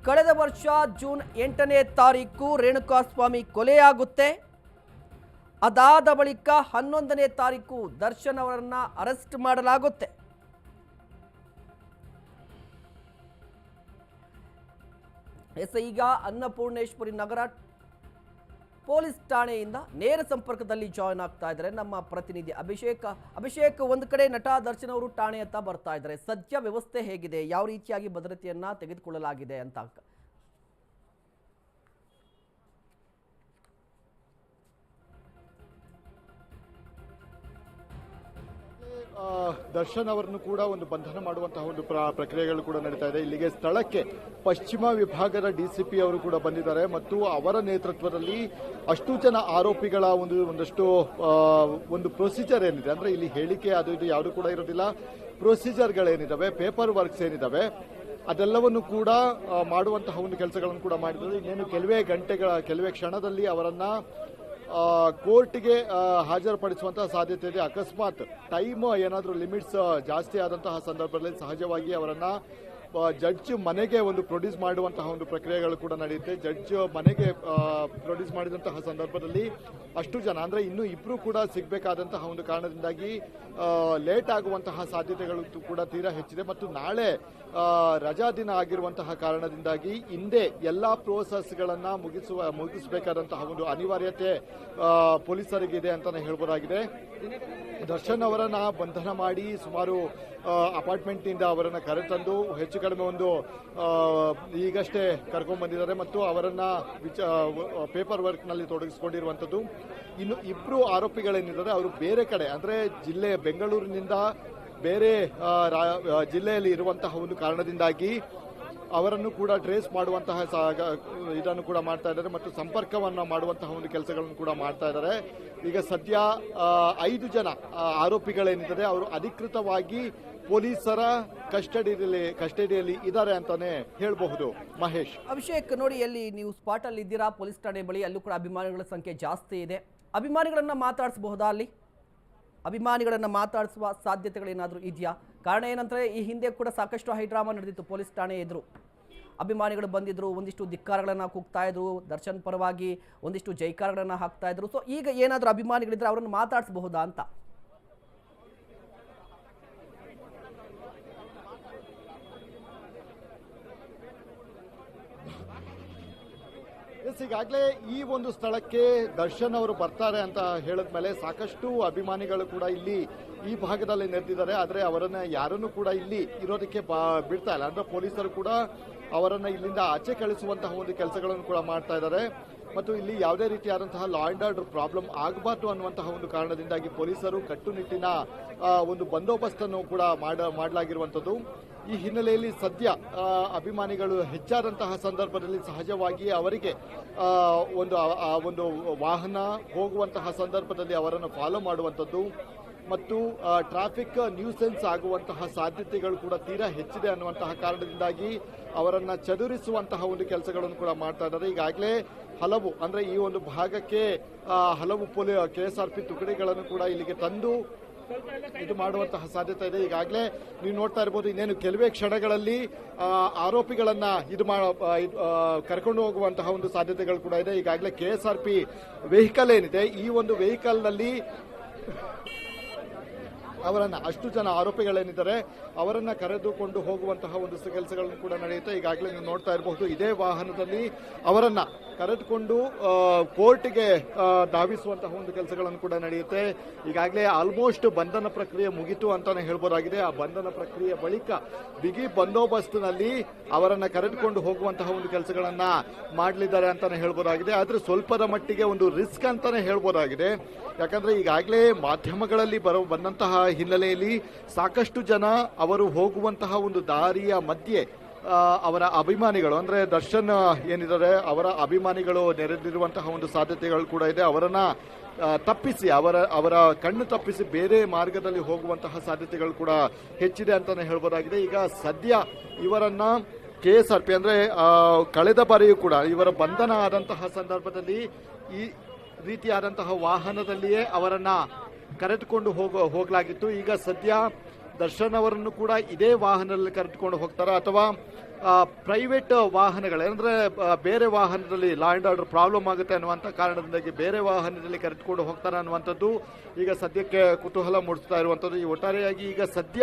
ಕಳೆದ ವರ್ಷ ಜೂನ್ 8ನೇ ತಾರೀಕು ರೇಣುಕಾಸ್ವಾಮಿ ಕೊಲೆಯಾಗುತ್ತೆ. ಅದಾದ ಬಳಿಕ 11ನೇ ತಾರೀಕು ದರ್ಶನ್ ಅವರನ್ನ ಅರೆಸ್ಟ್ ಮಾಡಲಾಗುತ್ತೆ. ಈಗ ಅನ್ನಪೂರ್ಣೇಶ್ವರಿ ನಗರ ಪೊಲೀಸ್ ಠಾಣೆಯಿಂದ ನೇರ ಸಂಪರ್ಕದಲ್ಲಿ ಜಾಯಿನ್ ಆಗ್ತಾ ಇದ್ದಾರೆ ನಮ್ಮ ಪ್ರತಿನಿಧಿ ಅಭಿಷೇಕ್. ಒಂದು ಕಡೆ ನಟ ದರ್ಶನ್ ಅವರು ಠಾಣೆಯತ್ತ ಬರ್ತಾ ಇದ್ದಾರೆ. ಸದ್ಯ ವ್ಯವಸ್ಥೆ ಹೇಗಿದೆ, ಯಾವ ರೀತಿಯಾಗಿ ಭದ್ರತೆಯನ್ನ ತೆಗೆದುಕೊಳ್ಳಲಾಗಿದೆ ಅಂತ? ದರ್ಶನ್ ಅವರನ್ನು ಕೂಡ ಒಂದು ಬಂಧನ ಮಾಡುವಂತಹ ಒಂದು ಪ್ರಕ್ರಿಯೆಗಳು ಕೂಡ ನಡೀತಾ ಇದೆ. ಇಲ್ಲಿಗೆ ಸ್ಥಳಕ್ಕೆ ಪಶ್ಚಿಮ ವಿಭಾಗದ ಡಿಸಿಪಿ ಅವರು ಕೂಡ ಬಂದಿದ್ದಾರೆ ಮತ್ತು ಅವರ ನೇತೃತ್ವದಲ್ಲಿ ಅಷ್ಟು ಜನ ಆರೋಪಿಗಳ ಒಂದಷ್ಟು ಒಂದು ಪ್ರೊಸೀಜರ್ ಏನಿದೆ, ಅಂದ್ರೆ ಇಲ್ಲಿ ಹೇಳಿಕೆ ಅದು ಇದು ಯಾವುದು ಕೂಡ ಇರೋದಿಲ್ಲ. ಪ್ರೊಸೀಜರ್ಗಳೇನಿದಾವೆ, ಪೇಪರ್ ವರ್ಕ್ಸ್ ಏನಿದಾವೆ, ಅದೆಲ್ಲವನ್ನು ಕೂಡ ಮಾಡುವಂತಹ ಒಂದು ಕೆಲಸಗಳನ್ನು ಕೂಡ ಮಾಡಿದ್ದಾರೆ. ಇನ್ನೇನು ಕೆಲವೇ ಕ್ಷಣದಲ್ಲಿ ಅವರನ್ನ ಕೋರ್ಟ್ಗೆ ಹಾಜರುಪಡಿಸುವಂತಹ ಸಾಧ್ಯತೆ ಇದೆ. ಅಕಸ್ಮಾತ್ ಟೈಮ್ ಏನಾದರೂ ಲಿಮಿಟ್ಸ್ ಜಾಸ್ತಿ ಆದಂತಹ ಸಂದರ್ಭದಲ್ಲಿ ಸಹಜವಾಗಿ ಅವರನ್ನ ಜಡ್ಜ್ ಮನೆಗೆ ಒಂದು ಪ್ರೊಡ್ಯೂಸ್ ಮಾಡುವಂತಹ ಒಂದು ಪ್ರಕ್ರಿಯೆಗಳು ಕೂಡ ನಡೆಯುತ್ತೆ. ಜಡ್ಜ್ ಮನೆಗೆ ಪ್ರೊಡ್ಯೂಸ್ ಮಾಡಿದಂತಹ ಸಂದರ್ಭದಲ್ಲಿ ಅಷ್ಟು ಜನ, ಅಂದ್ರೆ ಇನ್ನೂ ಇಬ್ರು ಕೂಡ ಸಿಗಬೇಕಾದಂತಹ ಒಂದು ಕಾರಣದಿಂದಾಗಿ ಲೇಟ್ ಆಗುವಂತಹ ಸಾಧ್ಯತೆಗಳು ಕೂಡ ತೀರಾ ಹೆಚ್ಚಿದೆ. ಮತ್ತು ನಾಳೆ ರಜಾ ದಿನ ಆಗಿರುವಂತಹ ಕಾರಣದಿಂದಾಗಿ ಹಿಂದೆ ಎಲ್ಲಾ ಪ್ರೋಸೆಸ್ಗಳನ್ನ ಮುಗಿಸಬೇಕಾದಂತಹ ಒಂದು ಅನಿವಾರ್ಯತೆ ಪೊಲೀಸರಿಗಿದೆ ಅಂತಾನೆ ಹೇಳ್ಬೋದಾಗಿದೆ. ದರ್ಶನ್ ಅವರನ್ನ ಬಂಧನ ಮಾಡಿ ಸುಮಾರು ಅಪಾರ್ಟ್ಮೆಂಟ್ನಿಂದ ಅವರನ್ನ ಕರೆತಂದು ಹೆಚ್ಚು ಕಡಿಮೆ ಒಂದು ಈಗಷ್ಟೇ ಕರ್ಕೊಂಡ್ ಬಂದಿದ್ದಾರೆ ಮತ್ತು ಅವರನ್ನ ಪೇಪರ್ ವರ್ಕ್ ನಲ್ಲಿ ತೊಡಗಿಸಿಕೊಂಡಿರುವಂತದ್ದು. ಇನ್ನು ಇಬ್ರು ಆರೋಪಿಗಳೇನಿದ್ದಾರೆ ಅವರು ಬೇರೆ ಕಡೆ, ಅಂದ್ರೆ ಜಿಲ್ಲೆ ಬೆಂಗಳೂರಿನಿಂದ ಬೇರೆ ಜಿಲ್ಲೆಯಲ್ಲಿ ಇರುವಂತಹ ಒಂದು ಕಾರಣದಿಂದಾಗಿ ಅವರನ್ನು ಕೂಡ ಟ್ರೇಸ್ ಮಾಡುವಂತಹ ಇದನ್ನು ಕೂಡ ಮಾಡ್ತಾ ಇದ್ದಾರೆ ಮತ್ತು ಸಂಪರ್ಕವನ್ನು ಮಾಡುವಂತಹ ಒಂದು ಕೆಲಸಗಳನ್ನು ಕೂಡ ಮಾಡ್ತಾ ಇದ್ದಾರೆ. ಈಗ ಸದ್ಯ 5 ಜನ ಆರೋಪಿಗಳೇನಿದ್ದಾರೆ ಅವರು ಅಧಿಕೃತವಾಗಿ ಪೊಲೀಸರ ಕಸ್ಟಡಿಯಲ್ಲಿ ಇದ್ದಾರೆ ಅಂತಾನೆ ಹೇಳಬಹುದು. ಮಹೇಶ್, ಅಭಿಷೇಕ್, ನೋಡಿ ಎಲ್ಲಿ ನೀವು ಸ್ಪಾಟ್ ಅಲ್ಲಿ ಇದ್ದೀರಾ, ಪೊಲೀಸ್ ಠಾಣೆ ಬಳಿ, ಅಲ್ಲೂ ಕೂಡ ಅಭಿಮಾನಿಗಳ ಸಂಖ್ಯೆ ಜಾಸ್ತಿ ಇದೆ. ಅಭಿಮಾನಿಗಳನ್ನ ಮಾತಾಡಿಸಬಹುದಾ? ಅಲ್ಲಿ ಅಭಿಮಾನಿಗಳನ್ನ ಮಾತಾಡಿಸುವ ಸಾಧ್ಯತೆಗಳೇನಾದರೂ ಇದೆಯಾ? ಕಾರಣ ಏನಂದ್ರೆ ಈ ಹಿಂದೆ ಕೂಡ ಸಾಕಷ್ಟು ಹೈಡ್ರಾಮಾ ನಡೆದಿತ್ತು ಪೊಲೀಸ್ ಠಾಣೆ ಎದುರು. ಅಭಿಮಾನಿಗಳು ಬಂದಿದ್ರು, ಒಂದಿಷ್ಟು ಧಿಕ್ಕಾರಗಳನ್ನ ಕೂಗ್ತಾ ಇದ್ರು, ದರ್ಶನ್ ಪರವಾಗಿ ಒಂದಿಷ್ಟು ಜೈಕಾರಗಳನ್ನ ಹಾಕ್ತಾ ಇದ್ರು. ಸೊ ಈಗ ಏನಾದರೂ ಅಭಿಮಾನಿಗಳಿದ್ರೆ ಅವರನ್ನು ಮಾತಾಡಿಸಬಹುದಾ ಅಂತ? ಈಗಾಗಲೇ ಈ ಒಂದು ಸ್ಥಳಕ್ಕೆ ದರ್ಶನ್ ಅವರು ಬರ್ತಾರೆ ಅಂತ ಹೇಳಿದ್ಮೇಲೆ ಸಾಕಷ್ಟು ಅಭಿಮಾನಿಗಳು ಕೂಡ ಇಲ್ಲಿ ಈ ಭಾಗದಲ್ಲಿ ನೆರೆದಿದ್ದಾರೆ. ಆದರೆ ಅವರನ್ನ ಯಾರನ್ನು ಕೂಡ ಇಲ್ಲಿ ಇರೋದಕ್ಕೆ ಬಿಡ್ತಾ ಇಲ್ಲ. ಅಂದ್ರೆ ಪೊಲೀಸರು ಕೂಡ ಅವರನ್ನ ಇಲ್ಲಿಂದ ಆಚೆ ಕಳಿಸುವಂತಹ ಒಂದು ಕೆಲಸಗಳನ್ನು ಕೂಡ ಮಾಡ್ತಾ ಇದ್ದಾರೆ ಮತ್ತು ಇಲ್ಲಿ ಯಾವುದೇ ರೀತಿಯಾದಂತಹ ಲಾ ಅಂಡ್ ಆರ್ಡರ್ ಪ್ರಾಬ್ಲಮ್ ಆಗಬಾರ್ದು ಅನ್ನುವಂತಹ ಒಂದು ಕಾರಣದಿಂದಾಗಿ ಪೊಲೀಸರು ಕಟ್ಟುನಿಟ್ಟಿನ ಒಂದು ಬಂದೋಬಸ್ತನ್ನು ಕೂಡ ಮಾಡಲಾಗಿರುವಂಥದ್ದು. ಈ ಹಿನ್ನೆಲೆಯಲ್ಲಿ ಸದ್ಯ ಅಭಿಮಾನಿಗಳು ಹೆಚ್ಚಾದಂತಹ ಸಂದರ್ಭದಲ್ಲಿ ಸಹಜವಾಗಿ ಅವರಿಗೆ ಒಂದು ವಾಹನ ಹೋಗುವಂತಹ ಸಂದರ್ಭದಲ್ಲಿ ಅವರನ್ನು ಫಾಲೋ ಮಾಡುವಂಥದ್ದು ಮತ್ತು ಟ್ರಾಫಿಕ್ ನ್ಯೂಸೆನ್ಸ್ ಆಗುವಂತಹ ಸಾಧ್ಯತೆಗಳು ಕೂಡ ತೀರಾ ಹೆಚ್ಚಿದೆ ಅನ್ನುವಂತಹ ಕಾರಣದಿಂದಾಗಿ ಅವರನ್ನ ಚದುರಿಸುವಂತಹ ಒಂದು ಕೆಲಸಗಳನ್ನು ಕೂಡ ಮಾಡ್ತಾ ಇದ್ದಾರೆ. ಈಗಾಗಲೇ ಹಲವು, ಅಂದ್ರೆ ಈ ಒಂದು ಭಾಗಕ್ಕೆ ಹಲವು KSRP ತುಕಡಿಗಳನ್ನು ಕೂಡ ಇಲ್ಲಿಗೆ ತಂದು ಇದು ಮಾಡುವಂತಹ ಸಾಧ್ಯತೆ ಇದೆ. ಈಗಾಗಲೇ ನೀವು ನೋಡ್ತಾ ಇರಬಹುದು, ಇನ್ನೇನು ಕೆಲವೇ ಕ್ಷಣಗಳಲ್ಲಿ ಆರೋಪಿಗಳನ್ನ ಕರ್ಕೊಂಡು ಹೋಗುವಂತಹ ಒಂದು ಸಾಧ್ಯತೆಗಳು ಕೂಡ ಇದೆ. ಈಗಾಗಲೇ KSRP ವೆಹಿಕಲ್ ಏನಿದೆ, ಈ ಒಂದು ವೆಹಿಕಲ್ ನಲ್ಲಿ ಅವರನ್ನ ಅಷ್ಟು ಜನ ಆರೋಪಿಗಳೇನಿದ್ದಾರೆ ಅವರನ್ನ ಕರೆದುಕೊಂಡು ಹೋಗುವಂತಹ ಒಂದು ಕೆಲಸಗಳನ್ನು ಕೂಡ ನಡೆಯುತ್ತೆ. ಈಗಾಗಲೇ ನೀವು ನೋಡ್ತಾ ಇರಬಹುದು, ಇದೇ ವಾಹನದಲ್ಲಿ ಅವರನ್ನ ಕರೆದುಕೊಂಡು ಕೋರ್ಟ್ಗೆ ಧಾವಿಸುವಂತಹ ಒಂದು ಕೆಲಸಗಳನ್ನು ಕೂಡ ನಡೆಯುತ್ತೆ. ಈಗಾಗಲೇ ಆಲ್ಮೋಸ್ಟ್ ಬಂಧನ ಪ್ರಕ್ರಿಯೆ ಮುಗಿತು ಅಂತಾನೆ ಹೇಳ್ಬೋದಾಗಿದೆ. ಆ ಬಂಧನ ಪ್ರಕ್ರಿಯೆ ಬಳಿಕ ಬಿಗಿ ಬಂದೋಬಸ್ತ್ನಲ್ಲಿ ಅವರನ್ನ ಕರೆದುಕೊಂಡು ಹೋಗುವಂತಹ ಒಂದು ಕೆಲಸಗಳನ್ನ ಮಾಡಲಿದ್ದಾರೆ ಅಂತಾನೆ ಹೇಳ್ಬೋದಾಗಿದೆ. ಆದ್ರೆ ಸ್ವಲ್ಪದ ಮಟ್ಟಿಗೆ ಒಂದು ರಿಸ್ಕ್ ಅಂತಾನೆ ಹೇಳ್ಬೋದಾಗಿದೆ. ಯಾಕಂದ್ರೆ ಈಗಾಗಲೇ ಮಾಧ್ಯಮಗಳಲ್ಲಿ ಬಂದಂತಹ ಹಿನ್ನೆಲೆಯಲ್ಲಿ ಸಾಕಷ್ಟು ಜನ ಅವರು ಹೋಗುವಂತಹ ಒಂದು ದಾರಿಯ ಮಧ್ಯೆ ಅವರ ಅಭಿಮಾನಿಗಳು, ಅಂದ್ರೆ ದರ್ಶನ್ ಏನಿದ್ದಾರೆ ಅವರ ಅಭಿಮಾನಿಗಳು ನೆರೆದಿರುವಂತಹ ಒಂದು ಸಾಧ್ಯತೆಗಳು ಕೂಡ ಇದೆ. ಅವರನ್ನ ತಪ್ಪಿಸಿ ಅವರ ಕಣ್ಣು ತಪ್ಪಿಸಿ ಬೇರೆ ಮಾರ್ಗದಲ್ಲಿ ಹೋಗುವಂತಹ ಸಾಧ್ಯತೆಗಳು ಕೂಡ ಹೆಚ್ಚಿದೆ ಅಂತಾನೆ ಹೇಳ್ಬೋದಾಗಿದೆ. ಈಗ ಸದ್ಯ ಇವರನ್ನ KSRP, ಅಂದ್ರೆ ಕಳೆದ ಬಾರಿಯೂ ಕೂಡ ಇವರ ಬಂಧನ ಆದಂತಹ ಸಂದರ್ಭದಲ್ಲಿ ಈ ರೀತಿಯಾದಂತಹ ವಾಹನದಲ್ಲಿಯೇ ಅವರನ್ನ ಕರೆದುಕೊಂಡು ಹೋಗಲಾಗಿತ್ತು. ಈಗ ಸದ್ಯ ದರ್ಶನ್ ಅವರನ್ನು ಕೂಡ ಇದೇ ವಾಹನದಲ್ಲಿ ಕರೆದುಕೊಂಡು ಹೋಗ್ತಾರಾ ಅಥವಾ ಪ್ರೈವೇಟ್ ವಾಹನಗಳು ಅಂದರೆ ಬೇರೆ ವಾಹನದಲ್ಲಿ ಲಾ ಆ್ಯಂಡ್ ಆರ್ಡರ್ ಪ್ರಾಬ್ಲಮ್ ಆಗುತ್ತೆ ಅನ್ನುವಂಥ ಕಾರಣದಿಂದಾಗಿ ಬೇರೆ ವಾಹನದಲ್ಲಿ ಕರೆದುಕೊಂಡು ಹೋಗ್ತಾರೆ ಅನ್ನುವಂಥದ್ದು ಈಗ ಸದ್ಯಕ್ಕೆ ಕುತೂಹಲ ಮೂಡಿಸ್ತಾ ಇರುವಂಥದ್ದು. ಈ ಒಟ್ಟಾರೆಯಾಗಿ ಈಗ ಸದ್ಯ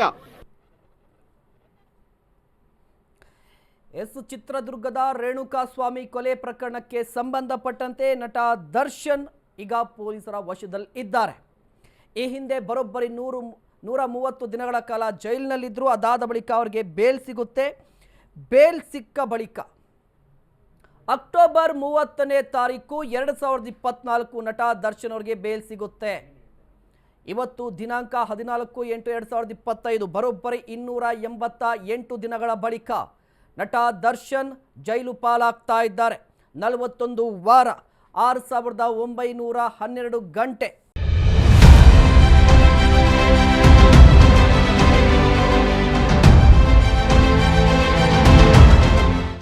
ಚಿತ್ರದುರ್ಗದ ರೇಣುಕಾಸ್ವಾಮಿ ಕೊಲೆ ಪ್ರಕರಣಕ್ಕೆ ಸಂಬಂಧಪಟ್ಟಂತೆ ನಟ ದರ್ಶನ್ ಈಗ ಪೊಲೀಸರ ವಶದಲ್ಲಿ ಇದ್ದಾರೆ. ಈ ಹಿಂದೆ ಬರೋಬ್ಬರಿ 130 ದಿನಗಳ ಕಾಲ ಜೈಲಿನಲ್ಲಿದ್ದರು. ಅದಾದ ಬಳಿಕ ಅವರಿಗೆ ಬೇಲ್ ಸಿಗುತ್ತೆ. ಬೇಲ್ ಸಿಕ್ಕ ಬಳಿಕ ಅಕ್ಟೋಬರ್ 30ನೇ ತಾರೀಕು 2024 ನಟ ದರ್ಶನ್ ಅವರಿಗೆ ಬೇಲ್ ಸಿಗುತ್ತೆ. ಇವತ್ತು ದಿನಾಂಕ 14/8/2025 ಬರೋಬ್ಬರಿ 288 ದಿನಗಳ ಬಳಿಕ ನಟ ದರ್ಶನ್ ಜೈಲು ಪಾಲಾಗ್ತಾ ಇದ್ದಾರೆ. 41 ವಾರ 6912 ಗಂಟೆ